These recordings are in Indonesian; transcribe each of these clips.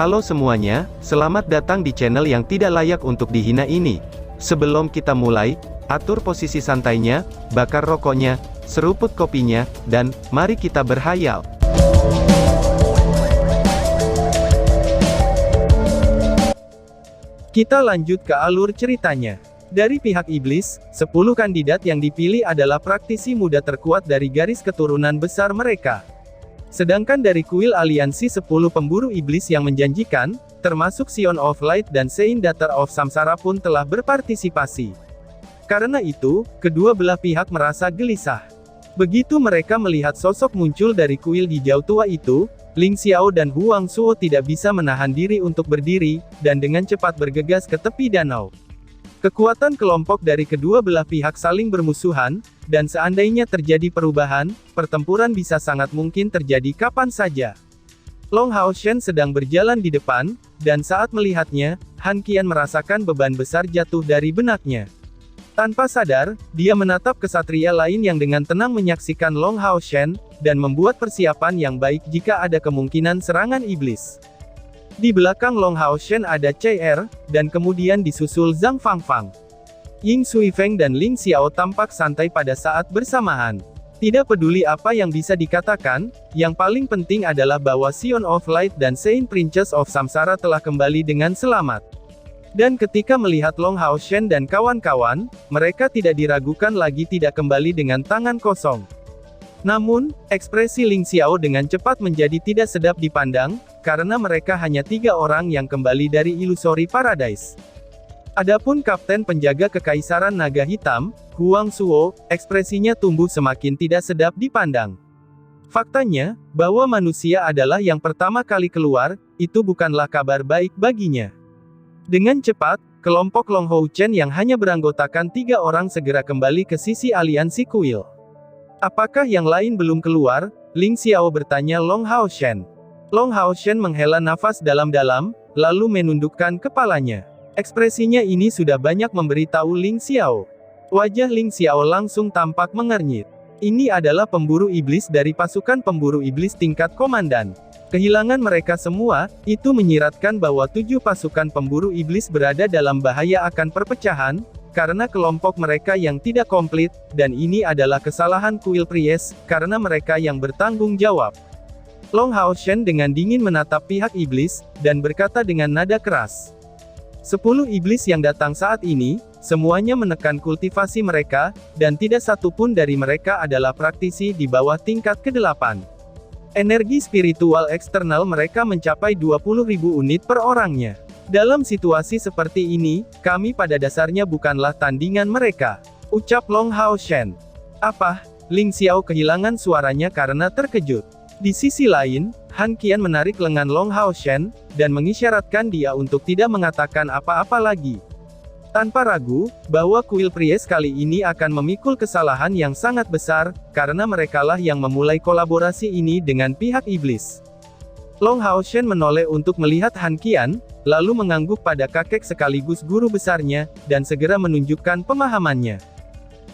Halo semuanya, selamat datang di channel yang tidak layak untuk dihina ini. Sebelum kita mulai, atur posisi santainya, bakar rokoknya, seruput kopinya, dan mari kita berhayal. Kita lanjut ke alur ceritanya. Dari pihak iblis, 10 kandidat yang dipilih adalah praktisi muda terkuat dari garis keturunan besar mereka. Sedangkan dari kuil aliansi 10 pemburu iblis yang menjanjikan, termasuk Sion of Light dan Sein Daughter of Samsara pun telah berpartisipasi. Karena itu, kedua belah pihak merasa gelisah. Begitu mereka melihat sosok muncul dari kuil hijau tua itu, Ling Xiao dan Huang Suo tidak bisa menahan diri untuk berdiri, dan dengan cepat bergegas ke tepi danau. Kekuatan kelompok dari kedua belah pihak saling bermusuhan, dan seandainya terjadi perubahan, pertempuran bisa sangat mungkin terjadi kapan saja. Long Hao Shen sedang berjalan di depan, dan saat melihatnya, Han Qian merasakan beban besar jatuh dari benaknya. Tanpa sadar, dia menatap kesatria lain yang dengan tenang menyaksikan Long Hao Shen, dan membuat persiapan yang baik jika ada kemungkinan serangan iblis. Di belakang Long Hao Shen ada Cai Er, dan kemudian disusul Zhang Fangfang. Ying Sui Feng dan Ling Xiao tampak santai pada saat bersamaan. Tidak peduli apa yang bisa dikatakan, yang paling penting adalah bahwa Sion of Light dan Sein Princess of Samsara telah kembali dengan selamat. Dan ketika melihat Long Hao Shen dan kawan-kawan, mereka tidak diragukan lagi tidak kembali dengan tangan kosong. Namun, ekspresi Ling Xiao dengan cepat menjadi tidak sedap dipandang, karena mereka hanya 3 orang yang kembali dari Illusory Paradise. Adapun Kapten Penjaga Kekaisaran Naga Hitam, Huang Suo, ekspresinya tumbuh semakin tidak sedap dipandang. Faktanya, bahwa manusia adalah yang pertama kali keluar, itu bukanlah kabar baik baginya. Dengan cepat, kelompok Long Hao Chen yang hanya beranggotakan 3 orang segera kembali ke sisi aliansi kuil. Apakah yang lain belum keluar? Ling Xiao bertanya Long Hao Shen. Long Hao Shen menghela nafas dalam-dalam, lalu menundukkan kepalanya. Ekspresinya ini sudah banyak memberitahu Ling Xiao. Wajah Ling Xiao langsung tampak mengernyit. Ini adalah pemburu iblis dari pasukan pemburu iblis tingkat komandan. Kehilangan mereka semua, itu menyiratkan bahwa 7 pasukan pemburu iblis berada dalam bahaya akan perpecahan, karena kelompok mereka yang tidak komplit, dan ini adalah kesalahan kuil Priest, karena mereka yang bertanggung jawab. Long Hao Shen dengan dingin menatap pihak iblis, dan berkata dengan nada keras. 10 iblis yang datang saat ini, semuanya menekan kultivasi mereka, dan tidak satu pun dari mereka adalah praktisi di bawah tingkat ke-8. Energi spiritual eksternal mereka mencapai 20.000 unit per orangnya. Dalam situasi seperti ini, kami pada dasarnya bukanlah tandingan mereka, ucap Long Hao Shen. Apa? Ling Xiao kehilangan suaranya karena terkejut. Di sisi lain, Han Qian menarik lengan Long Hao Shen, dan mengisyaratkan dia untuk tidak mengatakan apa-apa lagi. Tanpa ragu, bahwa kuil Priest kali ini akan memikul kesalahan yang sangat besar, karena merekalah yang memulai kolaborasi ini dengan pihak iblis. Long Hao Shen menoleh untuk melihat Han Qian, lalu mengangguk pada kakek sekaligus guru besarnya, dan segera menunjukkan pemahamannya.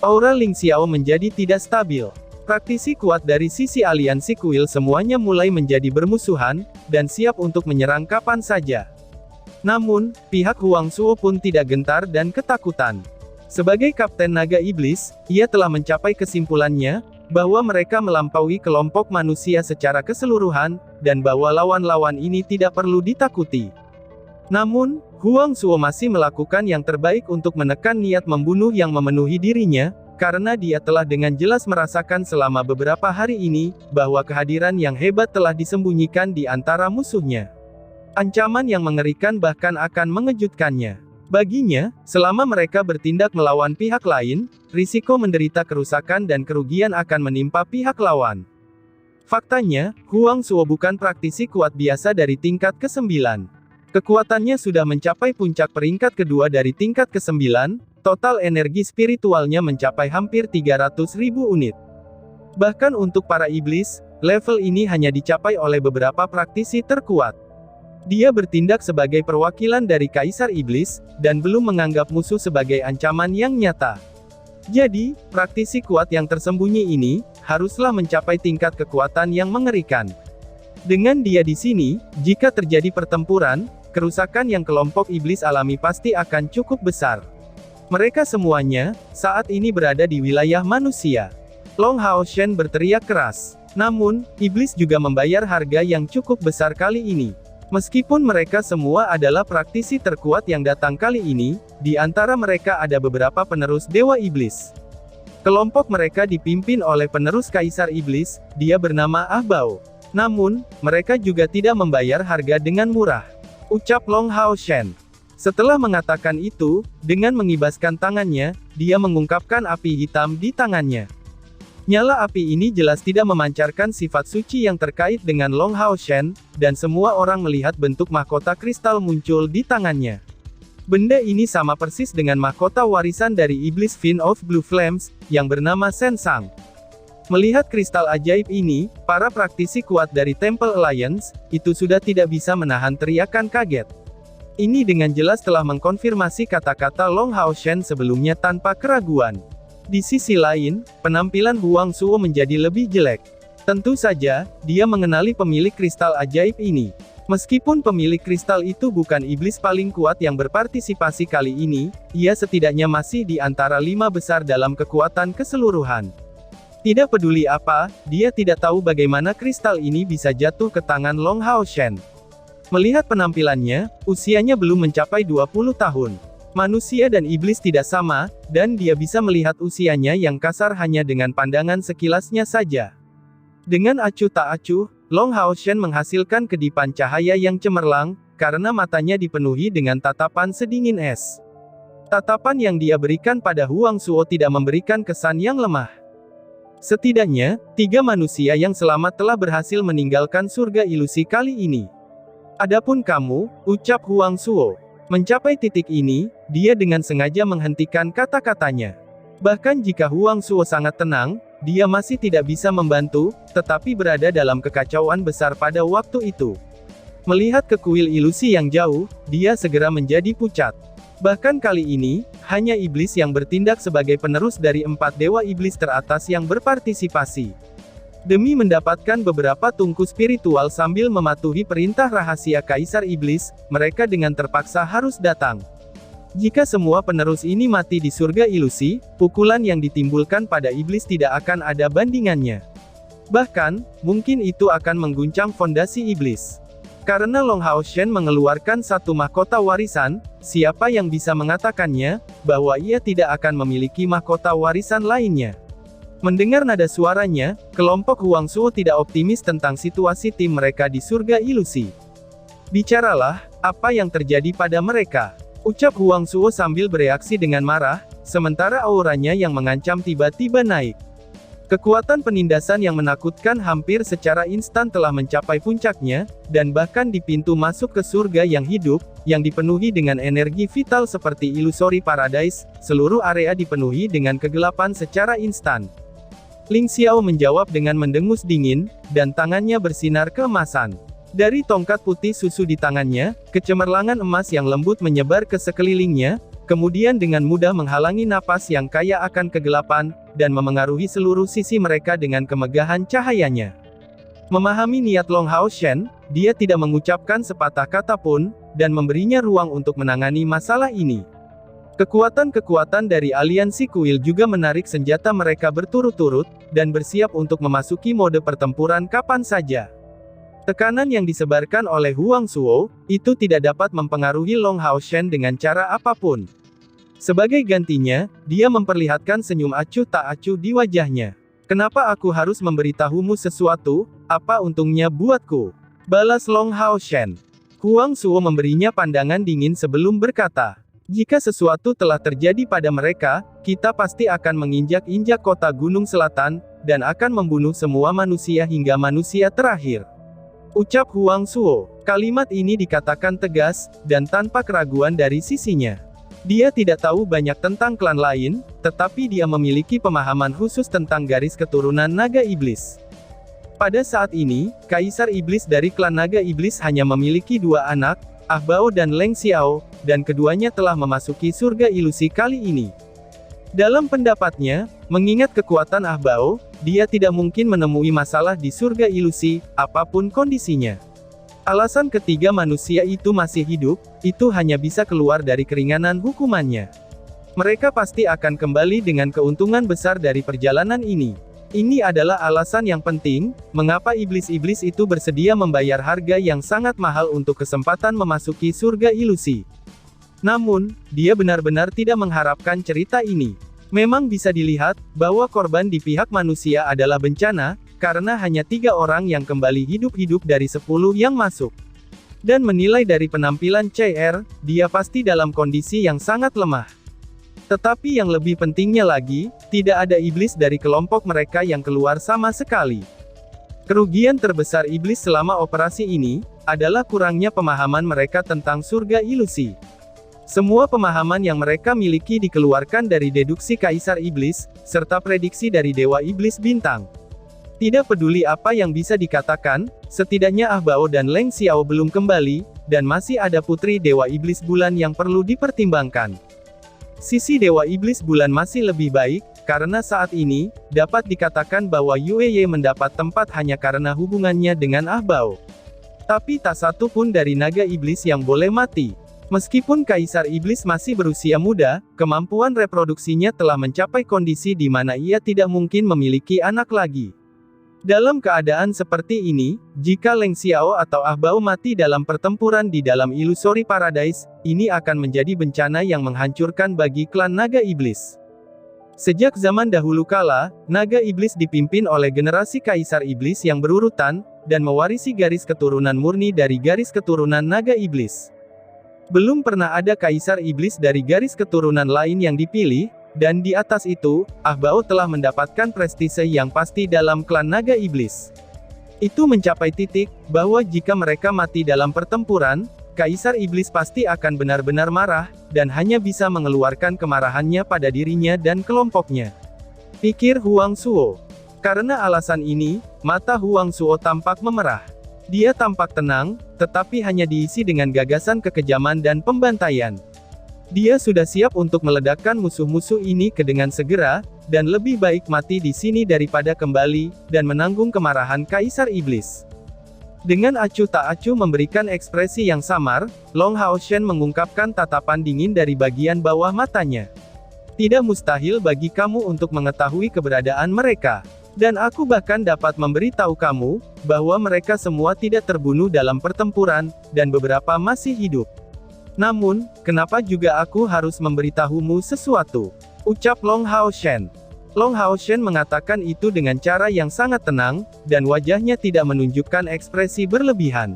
Aura Ling Xiao menjadi tidak stabil. Praktisi kuat dari sisi aliansi kuil semuanya mulai menjadi bermusuhan, dan siap untuk menyerang kapan saja. Namun, pihak Huang Suo pun tidak gentar dan ketakutan. Sebagai Kapten Naga Iblis, ia telah mencapai kesimpulannya, bahwa mereka melampaui kelompok manusia secara keseluruhan, dan bahwa lawan-lawan ini tidak perlu ditakuti. Namun, Huang Suo masih melakukan yang terbaik untuk menekan niat membunuh yang memenuhi dirinya, karena dia telah dengan jelas merasakan selama beberapa hari ini, bahwa kehadiran yang hebat telah disembunyikan di antara musuhnya. Ancaman yang mengerikan bahkan akan mengejutkannya. Baginya, selama mereka bertindak melawan pihak lain, risiko menderita kerusakan dan kerugian akan menimpa pihak lawan. Faktanya, Huang Suo bukan praktisi kuat biasa dari tingkat ke-9. Kekuatannya sudah mencapai puncak peringkat kedua dari tingkat ke-9, total energi spiritualnya mencapai hampir 300.000 unit. Bahkan untuk para iblis, level ini hanya dicapai oleh beberapa praktisi terkuat. Dia bertindak sebagai perwakilan dari Kaisar Iblis, dan belum menganggap musuh sebagai ancaman yang nyata. Jadi, praktisi kuat yang tersembunyi ini, haruslah mencapai tingkat kekuatan yang mengerikan. Dengan dia di sini, jika terjadi pertempuran, kerusakan yang kelompok iblis alami pasti akan cukup besar. Mereka semuanya, saat ini berada di wilayah manusia. Long Hao Shen berteriak keras. Namun, iblis juga membayar harga yang cukup besar kali ini. Meskipun mereka semua adalah praktisi terkuat yang datang kali ini, di antara mereka ada beberapa penerus Dewa Iblis. Kelompok mereka dipimpin oleh penerus Kaisar Iblis, dia bernama Ah Bao. Namun, mereka juga tidak membayar harga dengan murah. Ucap Long Hao Shen. Setelah mengatakan itu, dengan mengibaskan tangannya, dia mengungkapkan api hitam di tangannya. Nyala api ini jelas tidak memancarkan sifat suci yang terkait dengan Long Hao Shen, dan semua orang melihat bentuk mahkota kristal muncul di tangannya. Benda ini sama persis dengan mahkota warisan dari iblis Fin of Blue Flames, yang bernama Sensang. Melihat kristal ajaib ini, para praktisi kuat dari Temple Alliance, itu sudah tidak bisa menahan teriakan kaget. Ini dengan jelas telah mengkonfirmasi kata-kata Long Hao Shen sebelumnya tanpa keraguan. Di sisi lain, penampilan Huang Suo menjadi lebih jelek. Tentu saja, dia mengenali pemilik kristal ajaib ini. Meskipun pemilik kristal itu bukan iblis paling kuat yang berpartisipasi kali ini, ia setidaknya masih di antara 5 besar dalam kekuatan keseluruhan. Tidak peduli apa, dia tidak tahu bagaimana kristal ini bisa jatuh ke tangan Long Hao Shen. Melihat penampilannya, usianya belum mencapai 20 tahun. Manusia dan iblis tidak sama, dan dia bisa melihat usianya yang kasar hanya dengan pandangan sekilasnya saja. Dengan acuh tak acuh, Long Hao Shen menghasilkan kedipan cahaya yang cemerlang, karena matanya dipenuhi dengan tatapan sedingin es. Tatapan yang dia berikan pada Huang Suo tidak memberikan kesan yang lemah. Setidaknya, 3 manusia yang selamat telah berhasil meninggalkan surga ilusi kali ini. Adapun kamu, ucap Huang Suo. Mencapai titik ini, dia dengan sengaja menghentikan kata-katanya. Bahkan jika Huang Suo sangat tenang, dia masih tidak bisa membantu, tetapi berada dalam kekacauan besar pada waktu itu. Melihat ke kuil ilusi yang jauh, dia segera menjadi pucat. Bahkan kali ini, hanya iblis yang bertindak sebagai penerus dari 4 dewa iblis teratas yang berpartisipasi. Demi mendapatkan beberapa tungku spiritual sambil mematuhi perintah rahasia Kaisar Iblis, mereka dengan terpaksa harus datang. Jika semua penerus ini mati di surga ilusi, pukulan yang ditimbulkan pada iblis tidak akan ada bandingannya. Bahkan, mungkin itu akan mengguncang fondasi iblis. Karena Long Hao Shen mengeluarkan satu mahkota warisan, siapa yang bisa mengatakannya, bahwa ia tidak akan memiliki mahkota warisan lainnya. Mendengar nada suaranya, kelompok Huang Suo tidak optimis tentang situasi tim mereka di surga ilusi. Bicaralah, apa yang terjadi pada mereka? Ucap Huang Suo sambil bereaksi dengan marah, sementara auranya yang mengancam tiba-tiba naik. Kekuatan penindasan yang menakutkan hampir secara instan telah mencapai puncaknya, dan bahkan di pintu masuk ke surga yang hidup, yang dipenuhi dengan energi vital seperti Illusory Paradise, seluruh area dipenuhi dengan kegelapan secara instan. Ling Xiao menjawab dengan mendengus dingin, dan tangannya bersinar keemasan. Dari tongkat putih susu di tangannya, kecemerlangan emas yang lembut menyebar ke sekelilingnya, kemudian dengan mudah menghalangi napas yang kaya akan kegelapan, dan memengaruhi seluruh sisi mereka dengan kemegahan cahayanya. Memahami niat Long Hao Shen, dia tidak mengucapkan sepatah kata pun, dan memberinya ruang untuk menangani masalah ini. Kekuatan-kekuatan dari aliansi kuil juga menarik senjata mereka berturut-turut, dan bersiap untuk memasuki mode pertempuran kapan saja. Tekanan yang disebarkan oleh Huang Suo, itu tidak dapat mempengaruhi Long Hao Shen dengan cara apapun. Sebagai gantinya, dia memperlihatkan senyum acuh tak acuh di wajahnya. Kenapa aku harus memberitahumu sesuatu, apa untungnya buatku? Balas Long Hao Shen. Huang Suo memberinya pandangan dingin sebelum berkata, jika sesuatu telah terjadi pada mereka, kita pasti akan menginjak-injak kota Gunung Selatan, dan akan membunuh semua manusia hingga manusia terakhir. Ucap Huang Suo. Kalimat ini dikatakan tegas, dan tanpa keraguan dari sisinya. Dia tidak tahu banyak tentang klan lain, tetapi dia memiliki pemahaman khusus tentang garis keturunan naga iblis. Pada saat ini, Kaisar Iblis dari klan naga iblis hanya memiliki 2 anak, Ah Bao dan Leng Xiao, dan keduanya telah memasuki surga ilusi kali ini. Dalam pendapatnya, mengingat kekuatan Ah Bao, dia tidak mungkin menemui masalah di surga ilusi, apapun kondisinya. Alasan ketiga manusia itu masih hidup, itu hanya bisa keluar dari keringanan hukumannya. Mereka pasti akan kembali dengan keuntungan besar dari perjalanan ini. Ini adalah alasan yang penting, mengapa iblis-iblis itu bersedia membayar harga yang sangat mahal untuk kesempatan memasuki surga ilusi. Namun, dia benar-benar tidak mengharapkan cerita ini. Memang bisa dilihat, bahwa korban di pihak manusia adalah bencana, karena hanya 3 orang yang kembali hidup-hidup dari 10 yang masuk. Dan menilai dari penampilan CR, dia pasti dalam kondisi yang sangat lemah. Tetapi yang lebih pentingnya lagi, tidak ada iblis dari kelompok mereka yang keluar sama sekali. Kerugian terbesar iblis selama operasi ini, adalah kurangnya pemahaman mereka tentang surga ilusi. Semua pemahaman yang mereka miliki dikeluarkan dari deduksi Kaisar Iblis, serta prediksi dari Dewa Iblis Bintang. Tidak peduli apa yang bisa dikatakan, setidaknya Ah Bao dan Leng Xiao belum kembali, dan masih ada Putri Dewa Iblis Bulan yang perlu dipertimbangkan. Sisi Dewa Iblis Bulan masih lebih baik, karena saat ini, dapat dikatakan bahwa Yueye mendapat tempat hanya karena hubungannya dengan Ah Bao. Tapi tak satu pun dari naga iblis yang boleh mati. Meskipun Kaisar Iblis masih berusia muda, kemampuan reproduksinya telah mencapai kondisi di mana ia tidak mungkin memiliki anak lagi. Dalam keadaan seperti ini, jika Leng Xiao atau Ah Bao mati dalam pertempuran di dalam Illusory Paradise, ini akan menjadi bencana yang menghancurkan bagi klan naga iblis. Sejak zaman dahulu kala, naga iblis dipimpin oleh generasi Kaisar Iblis yang berurutan, dan mewarisi garis keturunan murni dari garis keturunan naga iblis. Belum pernah ada Kaisar Iblis dari garis keturunan lain yang dipilih, dan di atas itu, Ah Bao telah mendapatkan prestise yang pasti dalam klan naga iblis. Itu mencapai titik, bahwa jika mereka mati dalam pertempuran, Kaisar Iblis pasti akan benar-benar marah, dan hanya bisa mengeluarkan kemarahannya pada dirinya dan kelompoknya. Pikir Huang Suo. Karena alasan ini, mata Huang Suo tampak memerah. Dia tampak tenang, tetapi hanya diisi dengan gagasan kekejaman dan pembantaian. Dia sudah siap untuk meledakkan musuh-musuh ini dengan segera, dan lebih baik mati di sini daripada kembali, dan menanggung kemarahan Kaisar Iblis. Dengan acuh tak acuh memberikan ekspresi yang samar, Long Haoshen mengungkapkan tatapan dingin dari bagian bawah matanya. Tidak mustahil bagi kamu untuk mengetahui keberadaan mereka. Dan aku bahkan dapat memberitahu kamu, bahwa mereka semua tidak terbunuh dalam pertempuran, dan beberapa masih hidup. Namun, kenapa juga aku harus memberitahumu sesuatu? Ucap Long Haoshen. Long Haoshen mengatakan itu dengan cara yang sangat tenang, dan wajahnya tidak menunjukkan ekspresi berlebihan.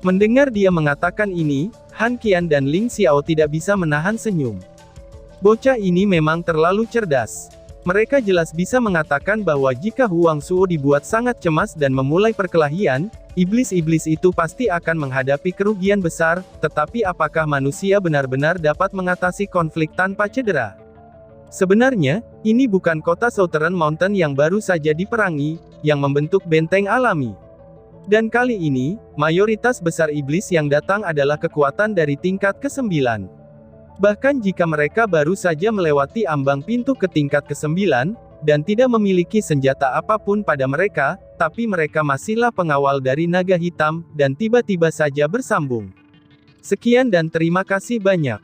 Mendengar dia mengatakan ini, Han Qian dan Ling Xiao tidak bisa menahan senyum. Bocah ini memang terlalu cerdas. Mereka jelas bisa mengatakan bahwa jika Huang Suo dibuat sangat cemas dan memulai perkelahian, iblis-iblis itu pasti akan menghadapi kerugian besar, tetapi apakah manusia benar-benar dapat mengatasi konflik tanpa cedera? Sebenarnya, ini bukan kota Southern Mountain yang baru saja diperangi, yang membentuk benteng alami. Dan kali ini, mayoritas besar iblis yang datang adalah kekuatan dari tingkat ke-9. Bahkan jika mereka baru saja melewati ambang pintu ke tingkat ke-9, dan tidak memiliki senjata apapun pada mereka, tapi mereka masihlah pengawal dari naga hitam, dan tiba-tiba saja bersambung. Sekian dan terima kasih banyak.